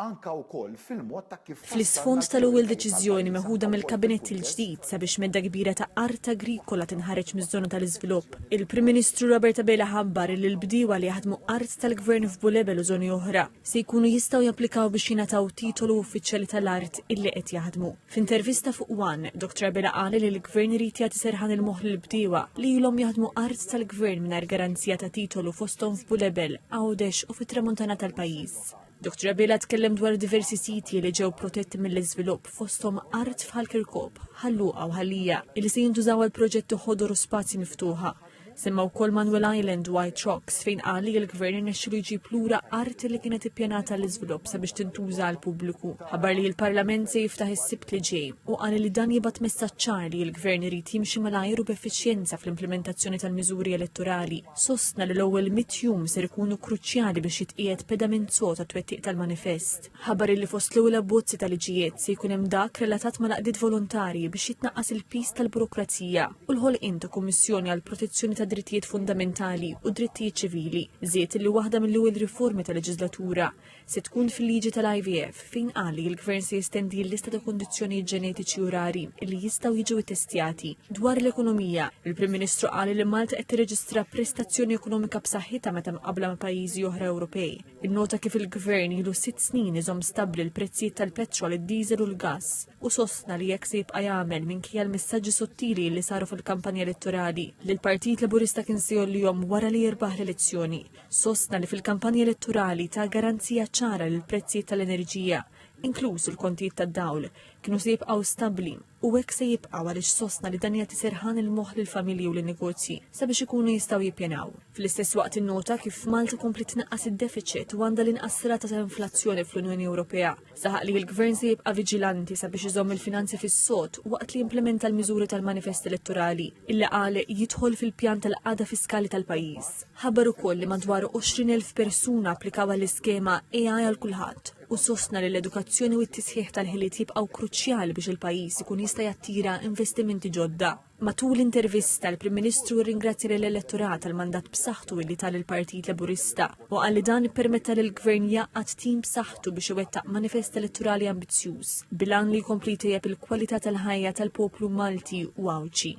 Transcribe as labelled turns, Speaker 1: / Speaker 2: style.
Speaker 1: anka wkoll fil-mod ta' kif
Speaker 2: Fl-isfond tal-ewwel deċiżjoni meħuda mill-kabinett il-ġdid sabiex medda kbira ta' art agrikola tinħareġ miż-żona tal-iżvilupp. Il-Prim Ministru Robert Abela ħabbar li l-bdiewa li jaħdmu art tal-Gvern f'Bulebel u żoni oħra se jkunu jistgħu japplikaw biex jingħataw titolu uffiċjali tal-art illi qed jaħdmu. F'intervista fuq One, Dr. Abela qal li l-Gvern irid jagħti serħan il-moħħ lill-bdiewa li ilhom jaħdmu art tal-Gvern mingħajr garanzija ta' titolu fosthom f'Bulebel, Għawdex u fit-tramuntana tal-pajjiż. Dr. Abela tkellem dwar diversi siti li ġew protetti mill-iżvilupp fosthom art f'Ħal-Kirkop, Ħalluqa u Ħallija li se jintużaw għal proġetti ħodor u spazji miftuħa. Semma wkoll Manuel Island White Rocks fejn qal li l-Gvern irnexxielu jġib lura art li kienet ippjanata għall-iżvilupp sabiex tintuża għall pubbliku. Ħabbar li l-Parlament se jiftaħ is-sibt li ġej u qal li dan jibgħat messaġġ ċar li l-Gvern irid jimxi malajr u b'effiċjenza fl-implementazzjoni tal-miżuri elettorali. Sostna li l-ewwel 100 jum ser ikunu kruċjali biex jitqiegħed pedament sod tat-twettiq tal-manifest. Ħabbar li fost l-ewwel abbozzi tal-liġijiet se jkun hemm dak relatat ma' laqdiet volontarji biex jitnaqqas il-pis tal-burokrazija u l-ħolqien ta' kummissjoni għall protezzjoni ta' drittijiet fundamentali u drittijiet ċivili. Żied li waħda mill-ewwel riformi tal-leġislatura se tkun fil-liġi tal-IVF fejn qal li l-Gvern se jestendi l-lista ta' kondizzjonijiet ġenetiċi u rari li jistgħu jiġu ittestjati. Dwar l-ekonomija, il-Prim Ministru qal li Malta qed tirreġistra prestazzjoni ekonomika b'saħħitha meta mqabbla ma' pajjiżi oħra Ewropej. Innota kif il-Gvern ilu 6 snin iżomm stabbli l-prezzijiet tal-petrol, id-diesel u l-gass u sostna li jekk se jibqa' jagħmel minkejja l-messaġġi sottili li saru fil-kampanja elettorali li l-Partit Laburista kien se jollihom wara li jirbaħ l-elezzjoni. Sostna li fil-kampanja elettorali ta' garanzija ċara li l-prezzijiet tal-enerġija, inkluż il-kontijiet tad-dawl, kienu se jibqgħu stabbli u hekk se jibqgħu għaliex sostna li dan jagħti serħan il-moħħ lill-familji u lin-negozji sabiex ikunu jistgħu jippjanaw. Fl-istess waqt innota kif Malta kompli tnaqqas id-deficit u għandha l-inqas rata ta' inflazzjoni fl-Unjoni Ewropea. Saħaq li l-Gvern se jibqa' viġilanti sabiex iżomm il-finanzi fis-sod waqt li jimplementa l-miżuri tal-manifest elettorali illi qal jidħol fil-pjan tal-qagħda fiskali tal-pajjiż. Ħabbar ukoll li madwar 20,000 persuna applikaw għall-iskema AI għal kulħadd u sostna li l-edukazzjoni u t-tisħiħ tal-ħiliet jibqgħu kruċjali biex il-pajjiż ikun jista' jattira investimenti ġodda. Matul l-intervista l-Prim Ministru ringrazzja l-elettorat għal-mandat b'saħħtu li tal-Partit Laburista u qal li dan ippermetta lill-Gvern jaqgħad tim b'saħħtu biex iwettaq manifest elettorali ambizzjuż bilan li jkompli jtejjeb il-kwalità tal-ħajja tal-poplu Malti u Għawċi.